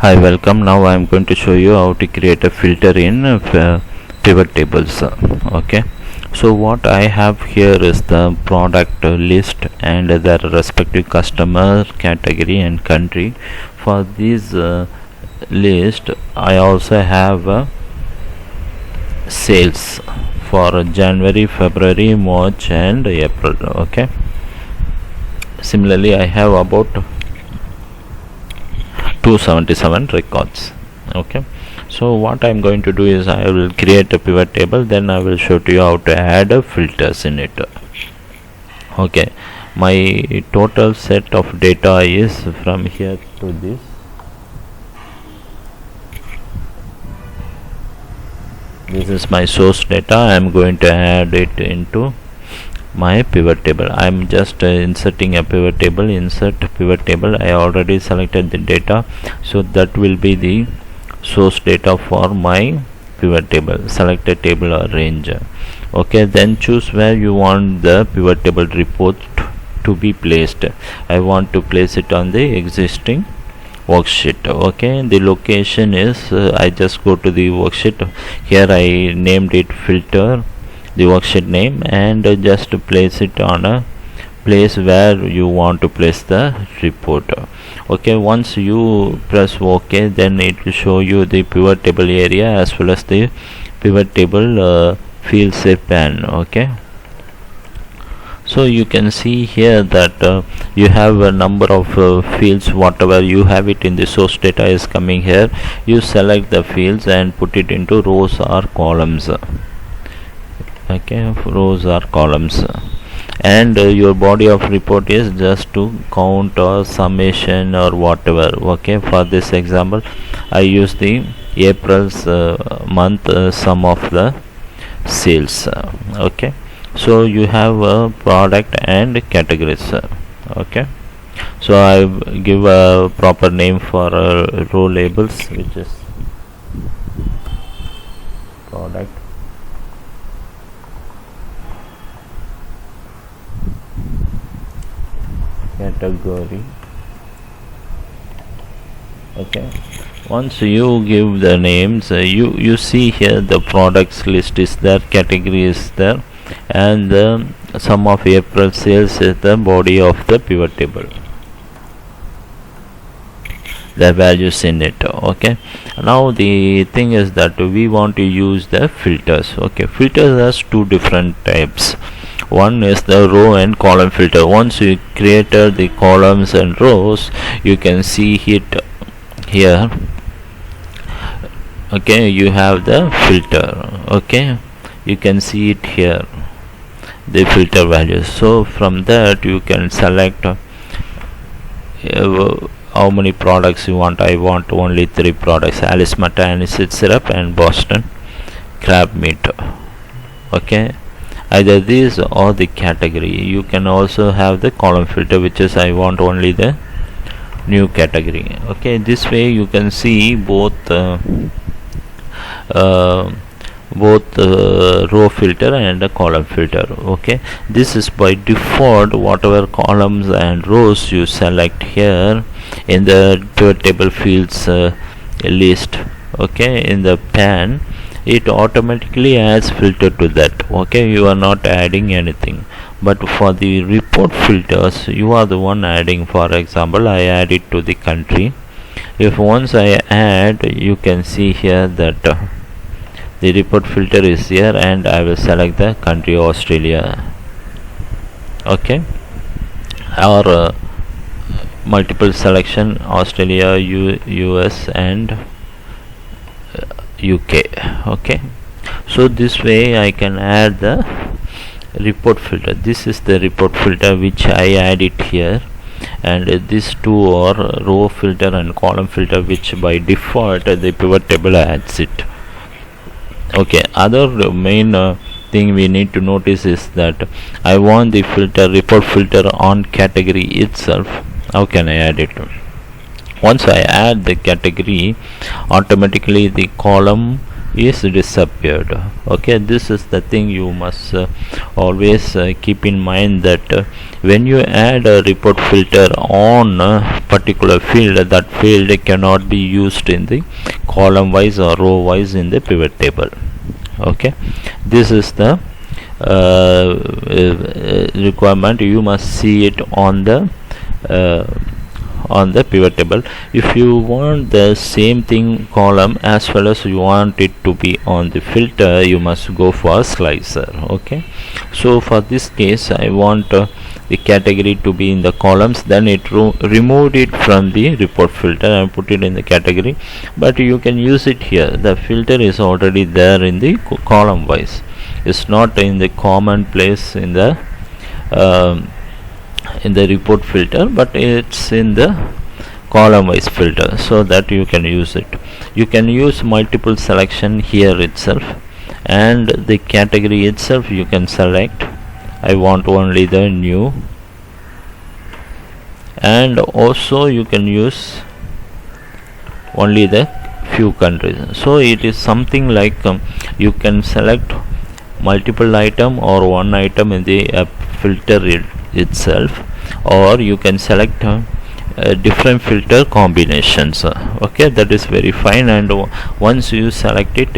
Hi, welcome. Now I am going to show you how to create a filter in pivot tables. Okay, so what I have here is the product list and their respective customer, category and country. For this list I also have sales for January, February, March and April. Okay, similarly I have about 277 records. Okay, so what I'm going to do is I will create a pivot table, then I will show to you how to add filters in it. Okay, my total set of data is from here to this. This is my source data. I am going to add it into my pivot table. I am just inserting a pivot table. Insert pivot table. I already selected the data, so that will be the source data for my pivot table. Select a table or range. Okay, then choose where you want the pivot table report to be placed. I want to place it on the existing worksheet. Okay, the location is I just go to the worksheet. Here I named it filter, the worksheet name, and just place it on a place where you want to place the report. Okay, once you press OK, then it will show you the pivot table area as well as the pivot table field set pan. Okay, so you can see here that you have a number of fields. Whatever you have it in the source data is coming here. You select the fields and put it into rows or columns. Okay, rows or columns, and your body of report is just to count or summation or whatever. Okay, for this example I use the April's month sum of the sales. Okay, so you have a product and categories. Okay, so I give a proper name for row labels, which is product, category. Okay, once you give the names, you see here the products list is there, category is there, and the sum of April sales is the body of the pivot table, the values in it. Okay, now the thing is that we want to use the filters. Okay, filters has two different types. One is the row and column filter. Once you created the columns and rows, you can see it here. Okay, you have the filter. Okay, you can see it here, the filter values. So from that you can select how many products you want. I want only 3 products: Alice Matta aniseed syrup and Boston crab meat. Okay, either these or the category. You can also have the column filter, which is I want only the new category. Okay, this way you can see both row filter and a column filter. Okay, this is by default. Whatever columns and rows you select here in the pivot table fields list, okay, in the pan, it automatically adds filter to that. Okay, you are not adding anything, but for the report filters you are the one adding. For example, I add it to the country. If once I add, you can see here that the report filter is here, and I will select the country Australia. Okay, or multiple selection: Australia, US and UK. Okay, so this way I can add the report filter. This is the report filter which I add it here, and these two are row filter and column filter, which by default the pivot table adds it. Okay, other main thing we need to notice is that I want the filter, report filter, on category itself. How can I add it? Once I add the category, automatically the column is disappeared. Okay, this is the thing you must always keep in mind, that when you add a report filter on a particular field, that field cannot be used in the column wise or row wise in the pivot table. Okay, this is the requirement. You must see it on the pivot table. If you want the same thing column as well as you want it to be on the filter, you must go for slicer. Okay, so for this case I want the category to be in the columns, then it removed it from the report filter and put it in the category. But you can use it here. The filter is already there in the column wise. It's not in the common place in the report filter, but it's in the column wise filter, so that you can use it. You can use multiple selection here itself, and the category itself you can select. I want only the new, and also you can use only the few countries. So it is something like you can select multiple item or one item in the filter itself, or you can select different filter combinations. Okay, that is very fine, and once you select it,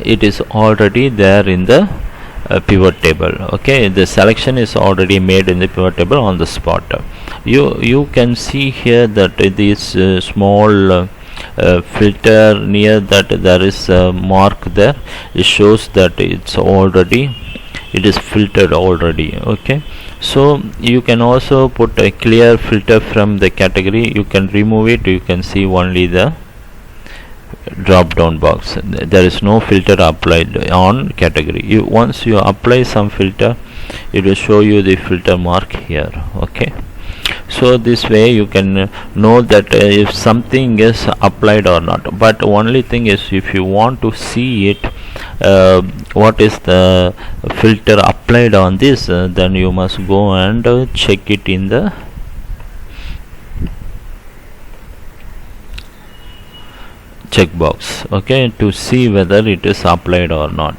it is already there in the pivot table. Okay, the selection is already made in the pivot table on the spot. You can see here that this small filter near that there is a mark there. It shows that it is filtered already. Okay, so you can also put a clear filter from the category. You can remove it. You can see only the drop down box. There is no filter applied on category. Once you apply some filter, it will show you the filter mark here. Okay, so this way you can know that if something is applied or not. But only thing is, if you want to see it, what is the filter applied on this, then you must go and check it in the checkbox. Okay, to see whether it is applied or not.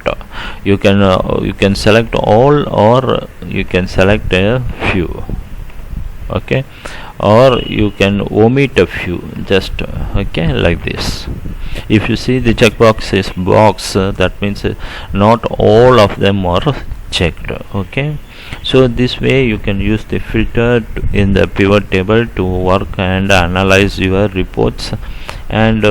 You can select all, or you can select a few. Okay, or you can omit a few, just okay, like this. If you see the checkbox is box, that means not all of them are checked. Okay, so this way you can use the filter in the pivot table to work and analyze your reports. And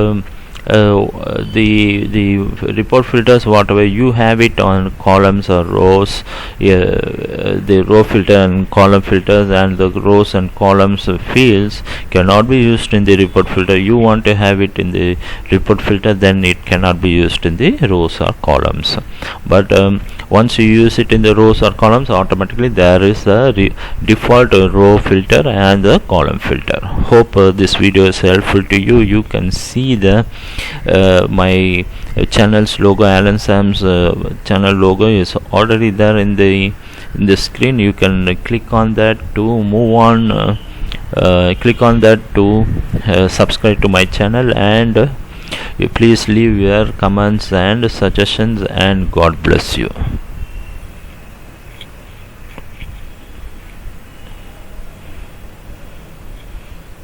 the report filters, whatever you have it on columns or rows, the row filter and column filters and the rows and columns fields cannot be used in the report filter. You want to have it in the report filter, then it cannot be used in the rows or columns. But once you use it in the rows or columns, automatically there is a default row filter and the column filter. Hope this video is helpful to you. You can see the my channel's logo. Alan Sam's channel logo is already there in the screen. You can click on that to move on. Click on that to subscribe to my channel, and you please leave your comments and suggestions, and God bless you.